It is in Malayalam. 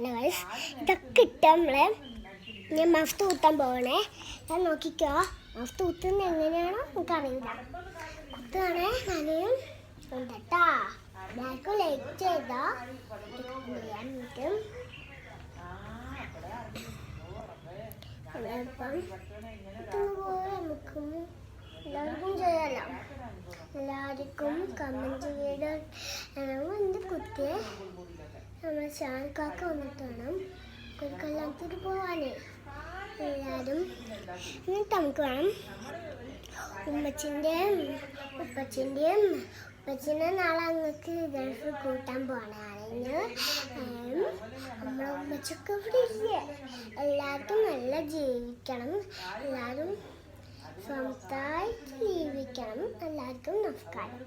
ഗൈസ് ഇതൊക്കെ ഇട്ട് ഞാൻ മഫ് തൂത്താൻ പോകണേ. ഞാൻ നോക്കിക്കോ, മഫ് തൂത്തുന്ന എങ്ങനെയാണോ എനിക്കറിയില്ല. കുത്തുകയാണേ നനയും കേട്ടാ. ബാക്ക് ലൈറ്റ് ചെയ്താ ചെയ്യാൻ പറ്റും. ഇപ്പം ഇതുപോലെ നമുക്കും എല്ലാവർക്കും ചെയ്യാമല്ലോ. എല്ലാവർക്കും കമൻറ്റ് ചെയ്ത് എന്ത് കുത്തിയെ നമ്മുടെ ചാനൽക്കാർക്ക് വന്നിട്ട് വേണം ഒരു കല്യാണത്തിന് പോവാനേ. എല്ലാവരും എന്നിട്ട് നമുക്ക് വേണം ഉപ്പച്ചിൻ്റെ നാളെ അങ്ങക്ക് ഗൾഫ് കൂട്ടാൻ പോകണമെങ്കിൽ നമ്മളെ ഉമ്മച്ചൊക്കെ ഇവിടെ ഇല്ലേ. എല്ലാവർക്കും നല്ല ജീവിക്കണം, എല്ലാവരും സ്വന്തമായിട്ട് ജീവിക്കണം. എല്ലാവർക്കും നമസ്കാരം.